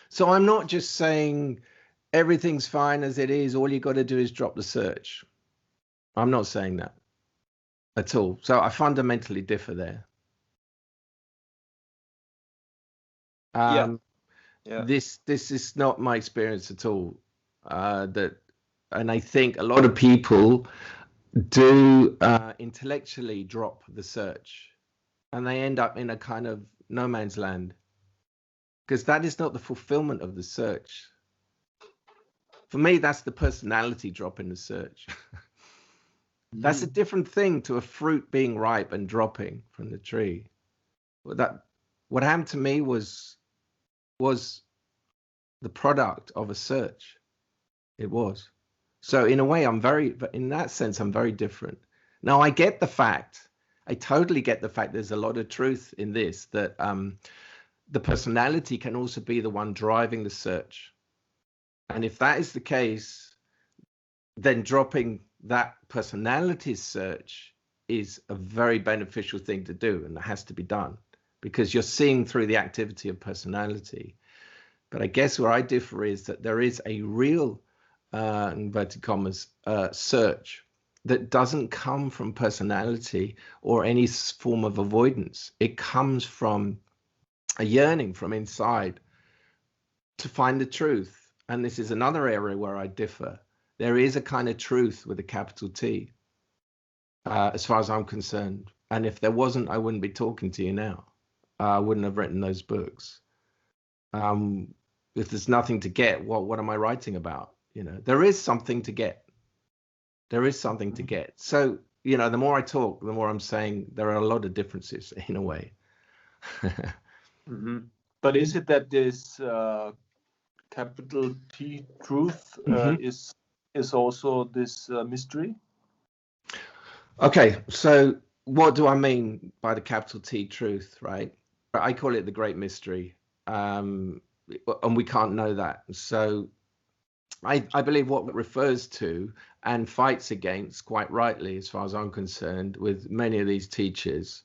So I'm not just saying everything's fine as it is. All you got to do is drop the search. I'm not saying that at all. So I fundamentally differ there. Yeah. This is not my experience at all. And I think a lot of people do intellectually drop the search, and they end up in a kind of no man's land, because that is not the fulfillment of the search. For me, that's the personality drop in the search. That's a different thing to a fruit being ripe and dropping from the tree. What happened to me was the product of a search. It was. So in a way, in that sense, I'm very different. Now, I totally get the fact there's a lot of truth in this, that the personality can also be the one driving the search. And if that is the case, then dropping that personality search is a very beneficial thing to do, and it has to be done, because you're seeing through the activity of personality. But I guess where I differ is that there is a real, inverted commas, search that doesn't come from personality or any form of avoidance. It comes from a yearning from inside to find the truth. And this is another area where I differ. There is a kind of truth with a capital T, as far as I'm concerned. And if there wasn't, I wouldn't be talking to you now. I wouldn't have written those books. If there's nothing to get, what am I writing about? There is something to get. There is something to get. So, the more I talk, the more I'm saying there are a lot of differences in a way. But is it that this capital T truth is also this mystery? Okay, so what do I mean by the capital T truth, right? I call it the great mystery, and we can't know that. So I believe what it refers to and fights against, quite rightly, as far as I'm concerned, with many of these teachers,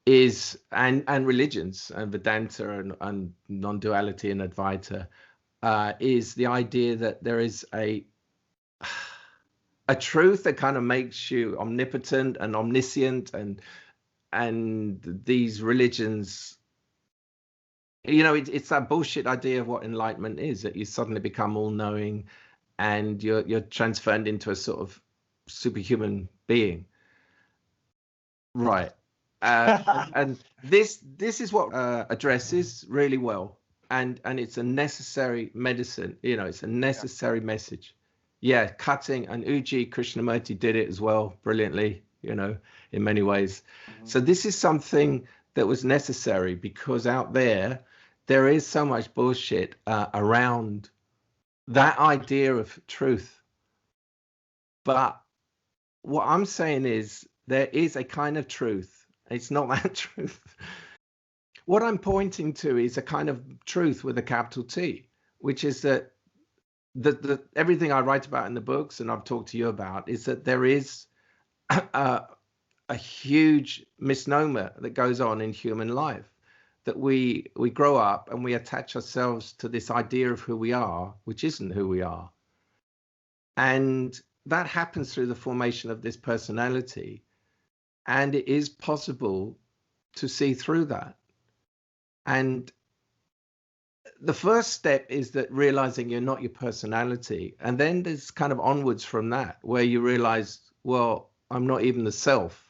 is and religions and Vedanta and non-duality and Advaita, is the idea that there is a truth that kind of makes you omnipotent and omniscient, and these religions, it's that bullshit idea of what enlightenment is, that you suddenly become all-knowing and you're transformed into a sort of superhuman being, right? And this is what addresses really well, and it's a necessary medicine. It's a necessary message. Yeah, cutting, and Uji Krishnamurti did it as well brilliantly, in many ways. So this is something that was necessary, because out there is so much bullshit around that idea of truth. But what I'm saying is there is a kind of truth. It's not that truth. What I'm pointing to is a kind of truth with a capital T, which is that the everything I write about in the books and I've talked to you about is that there is a huge misnomer that goes on in human life, that we grow up and we attach ourselves to this idea of who we are, which isn't who we are. And that happens through the formation of this personality. And it is possible to see through that. And the first step is that realizing you're not your personality. And then there's kind of onwards from that, where you realize, well, I'm not even the self.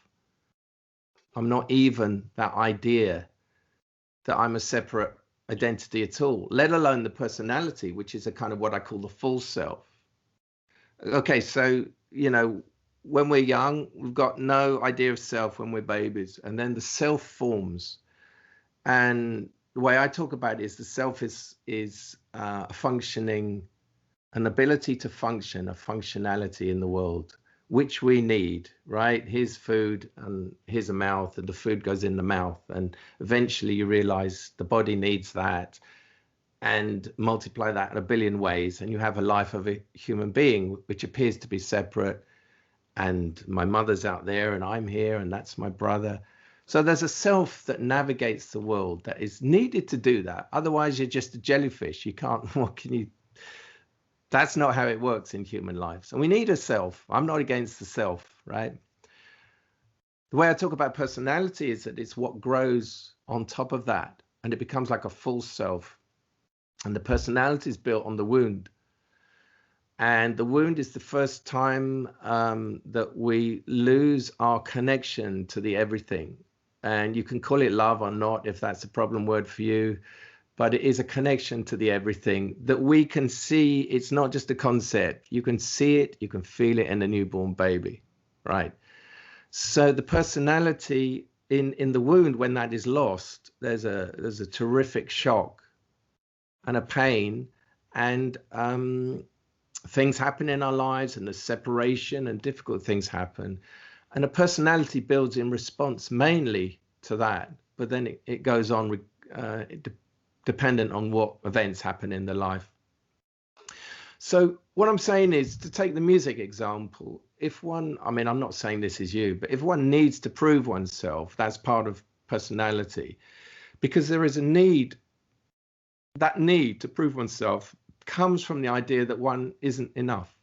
I'm not even that idea that I'm a separate identity at all, let alone the personality, which is a kind of what I call the full self. Okay, so, when we're young, we've got no idea of self when we're babies, and then the self forms. And the way I talk about it is the self is functioning, an ability to function, a functionality in the world, which we need, right? Here's food and here's a mouth, and the food goes in the mouth. And eventually you realize the body needs that, and multiply that in a billion ways. And you have a life of a human being, which appears to be separate. And my mother's out there and I'm here, and that's my brother. So there's a self that navigates the world that is needed to do that. Otherwise, you're just a jellyfish. You can't, what can you, that's not how it works in human life. So we need a self. I'm not against the self, right? The way I talk about personality is that it's what grows on top of that, and it becomes like a full self. And the personality is built on the wound. And the wound is the first time that we lose our connection to the everything. And you can call it love or not, if that's a problem word for you, but it is a connection to the everything that we can see. It's not just a concept. You can see it, you can feel it in a newborn baby, right? So the personality in the wound, when that is lost, there's a terrific shock and a pain, and things happen in our lives, and the separation and difficult things happen. And a personality builds in response mainly to that, but then it goes on dependent on what events happen in their life. So what I'm saying is, to take the music example, if one, I mean, I'm not saying this is you, but if one needs to prove oneself, that's part of personality, because there is a need. That need to prove oneself comes from the idea that one isn't enough.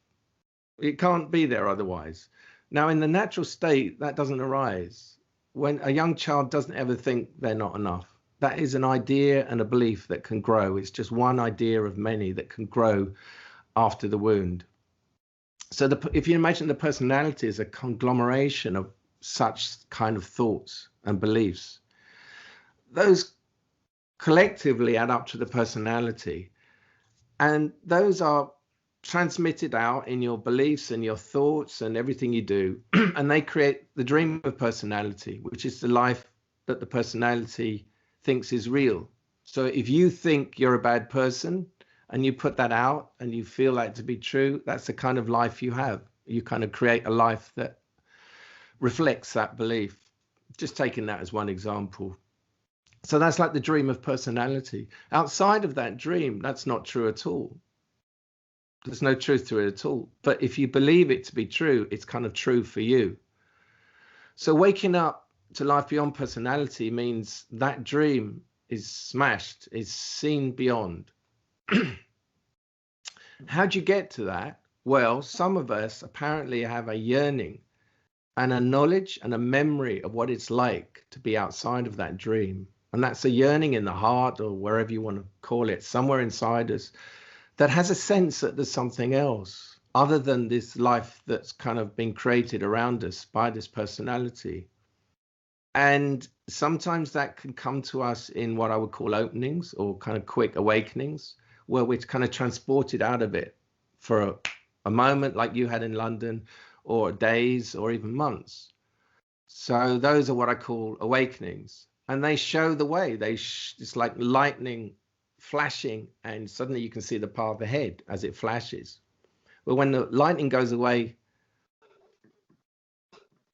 It can't be there otherwise. Now, in the natural state, that doesn't arise. When a young child doesn't ever think they're not enough, that is an idea and a belief that can grow. It's just one idea of many that can grow after the wound. So if you imagine the personality as a conglomeration of such kind of thoughts and beliefs, those collectively add up to the personality. And those are transmitted out in your beliefs and your thoughts and everything you do. And they create the dream of personality, which is the life that the personality thinks is real. So if you think you're a bad person and you put that out and you feel that to be true, that's the kind of life you have. You kind of create a life that reflects that belief. Just taking that as one example. So that's like the dream of personality. Outside of that dream, that's not true at all. There's no truth to it at all. But if you believe it to be true, it's kind of true for you. So waking up to life beyond personality means that dream is smashed, is seen beyond. How'd you get to that? Well, some of us apparently have a yearning and a knowledge and a memory of what it's like to be outside of that dream. And that's a yearning in the heart, or wherever you want to call it, somewhere inside us, that has a sense that there's something else other than this life that's kind of been created around us by this personality. And sometimes that can come to us in what I would call openings, or kind of quick awakenings, where we're kind of transported out of it for a moment, like you had in London, or days, or even months. So those are what I call awakenings. And they show the way. It's like lightning flashing, and suddenly you can see the path ahead as it flashes. But when the lightning goes away,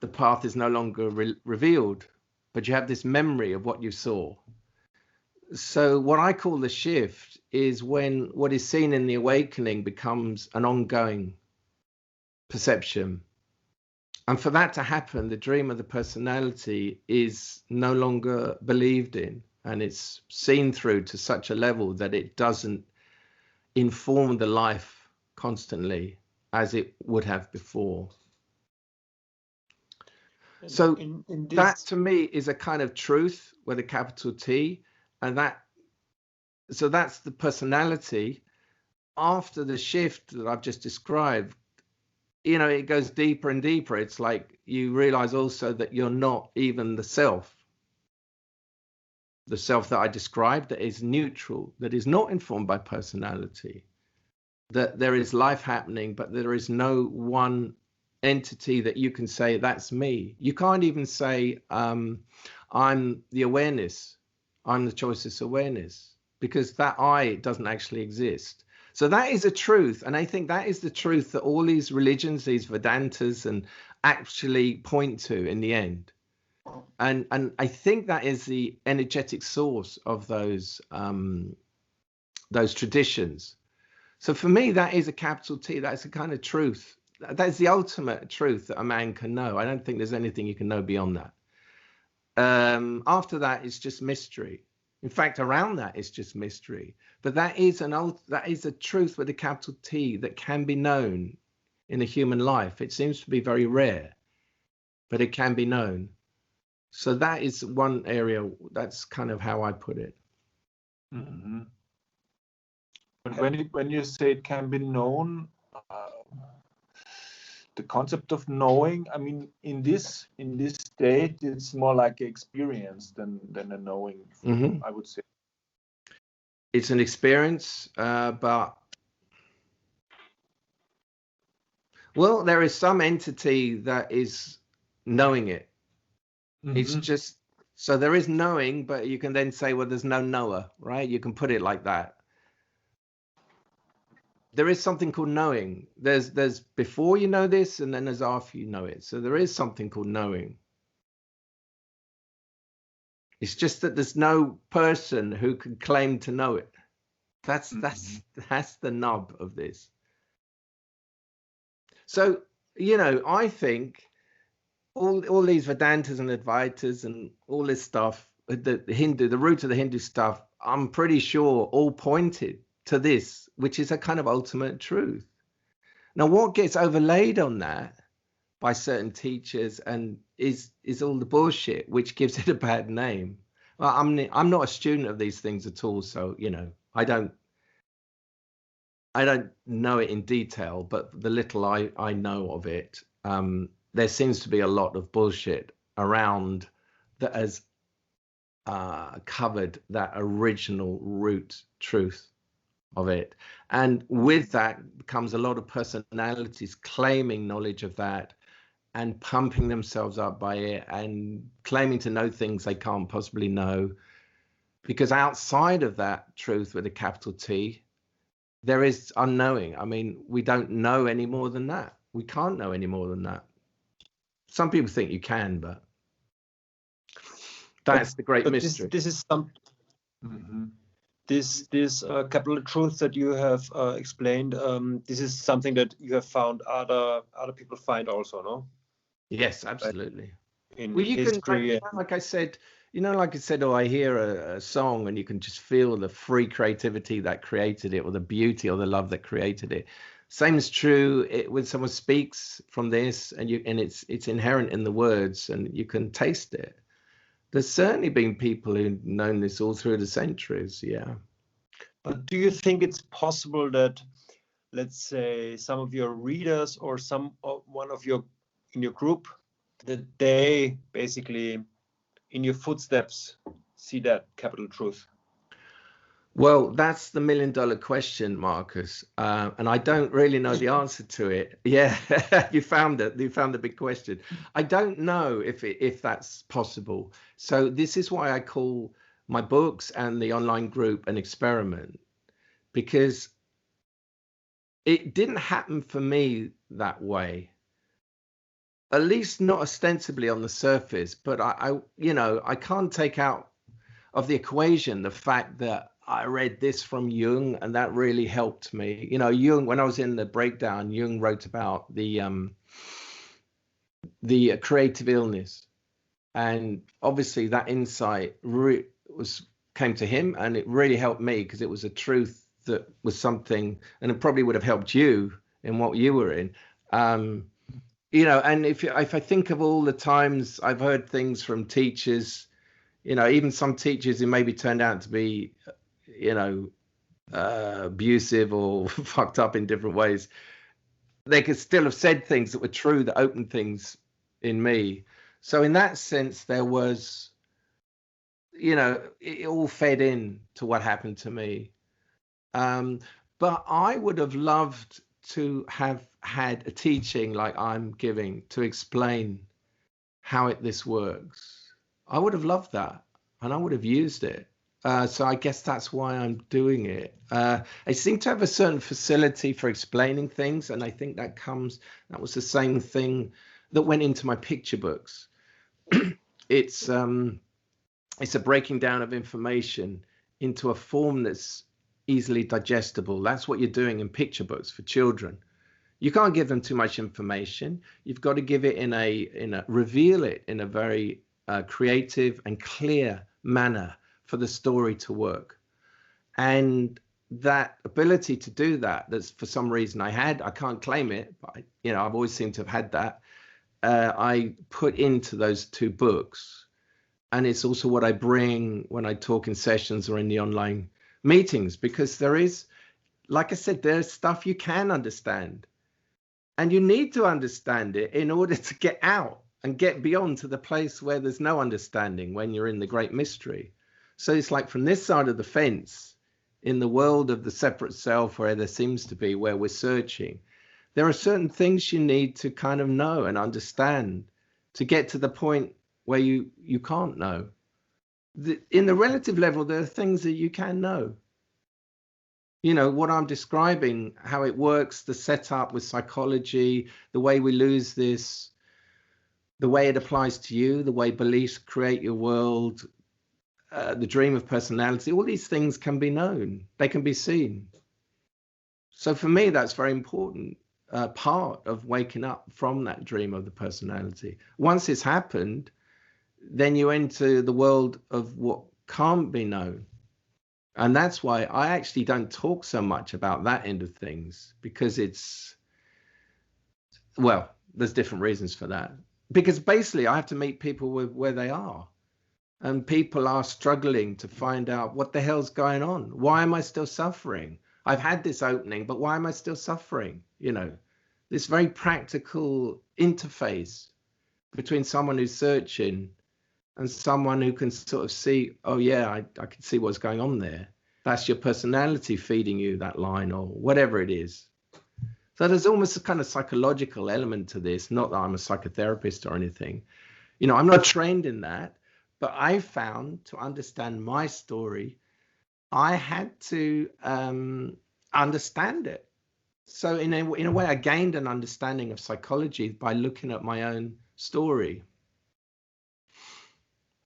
the path is no longer revealed, but you have this memory of what you saw. So what I call the shift is when what is seen in the awakening becomes an ongoing perception. And for that to happen, the dream of the personality is no longer believed in, and it's seen through to such a level that it doesn't inform the life constantly as it would have before. So that to me is a kind of truth with a capital T, and so that's the personality. After the shift that I've just described, you know, it goes deeper and deeper. It's like you realize also that you're not even the self that I described, that is neutral, that is not informed by personality, that there is life happening, but there is no one entity that you can say, that's me. You can't even say, I'm the awareness, I'm the choiceless awareness, because that I doesn't actually exist. So that is a truth. And I think that is the truth that all these religions, these Vedantas, and actually point to in the end. And I think that is the energetic source of those traditions. So for me, that is a capital T. That's a kind of truth. That's the ultimate truth that a man can know. I don't think there's anything you can know beyond that. After that, it's just mystery. In fact, around that, it's just mystery. But that is a truth with a capital T that can be known in a human life. It seems to be very rare, but it can be known. So that is one area. That's kind of how I put it. Mm-hmm. But when you say it can be known, the concept of knowing, I mean, in this state, it's more like an experience than a knowing. Mm-hmm. I would say it's an experience, but well, there is some entity that is knowing it. Mm-hmm. It's just, so there is knowing, but you can then say, well, there's no knower, right? You can put it like that. There is something called knowing. There's before you know this, and then there's after you know it. So there is something called knowing. It's just that there's no person who can claim to know it. That's the nub of this. So, you know, I think all these Vedantas and Advaitas and all this stuff, the root of the Hindu stuff, I'm pretty sure all pointed to this, which is a kind of ultimate truth. Now, what gets overlaid on that by certain teachers and is all the bullshit, which gives it a bad name. Well, I'm not a student of these things at all, so you know, I don't know it in detail, but the little I know of it, there seems to be a lot of bullshit around that has covered that original root truth of it. And with that comes a lot of personalities claiming knowledge of that and pumping themselves up by it and claiming to know things they can't possibly know. Because outside of that truth with a capital T, there is unknowing. I mean, we don't know any more than that. We can't know any more than that. Some people think you can, but that's the great mystery. This is some. Mm-hmm. This capital truth that you have explained. This is something that you have found other people find also, no? Yes, absolutely. In well, you history, can, like I said, oh, I hear a song and you can just feel the free creativity that created it, or the beauty or the love that created it. Same is true when someone speaks from this, and it's inherent in the words, and you can taste it. There's certainly been people who've known this all through the centuries, yeah. But do you think it's possible that, let's say, some of your readers or one of your in your group, that they basically in your footsteps see that capital truth? Well, that's the $1 million question, Marcus, and I don't really know the answer to it. Yeah, you found it. You found the big question. I don't know if that's possible. So this is why I call my books and the online group an experiment, because it didn't happen for me that way. At least not ostensibly on the surface, but I can't take out of the equation the fact that I read this from Jung, and that really helped me. You know, Jung, when I was in the breakdown, Jung wrote about the creative illness, and obviously that insight came to him, and it really helped me because it was a truth that was something, and it probably would have helped you in what you were in. You know, and if I think of all the times I've heard things from teachers, you know, even some teachers who maybe turned out to be, you know, abusive or fucked up in different ways, they could still have said things that were true, that opened things in me. So in that sense, there was, you know, it all fed in to what happened to me. But I would have loved to have had a teaching like I'm giving to explain how this works. I would have loved that, and I would have used it. So I guess that's why I'm doing it. I seem to have a certain facility for explaining things, and I think that was the same thing that went into my picture books. It's a breaking down of information into a form that's easily digestible. That's what you're doing in picture books for children. You can't give them too much information. You've got to give it reveal it in a very creative and clear manner for the story to work. And that ability to do that, that's for some reason I can't claim it, but I've always seemed to have had that. I put into those 2 books. And it's also what I bring when I talk in sessions or in the online meetings, because there is, like I said, there's stuff you can understand, and you need to understand it in order to get out and get beyond to the place where there's no understanding, when you're in the great mystery. So it's like from this side of the fence, in the world of the separate self, where there seems to be, where we're searching, there are certain things you need to kind of know and understand to get to the point where you can't know. In the relative level, there are things that you can know. What I'm describing, how it works, the setup with psychology, the way we lose this, the way it applies to you, the way beliefs create your world, the dream of personality, all these things can be known. They can be seen. So for me, that's very important. Part of waking up from that dream of the personality. Once it's happened, then you enter the world of what can't be known. And that's why I actually don't talk so much about that end of things, because there's different reasons for that. Because basically I have to meet people where they are. And people are struggling to find out what the hell's going on. Why am I still suffering? I've had this opening, but why am I still suffering? This very practical interface between someone who's searching and someone who can sort of see, oh yeah, I can see what's going on there. That's your personality feeding you that line, or whatever it is. So there's almost a kind of psychological element to this. Not that I'm a psychotherapist or anything. I'm not trained in that, but I found, to understand my story, I had to understand it. So in a way, I gained an understanding of psychology by looking at my own story.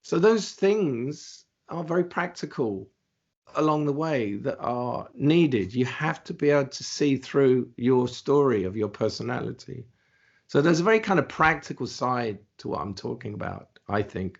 So those things are very practical along the way that are needed. You have to be able to see through your story of your personality. So there's a very kind of practical side to what I'm talking about, I think.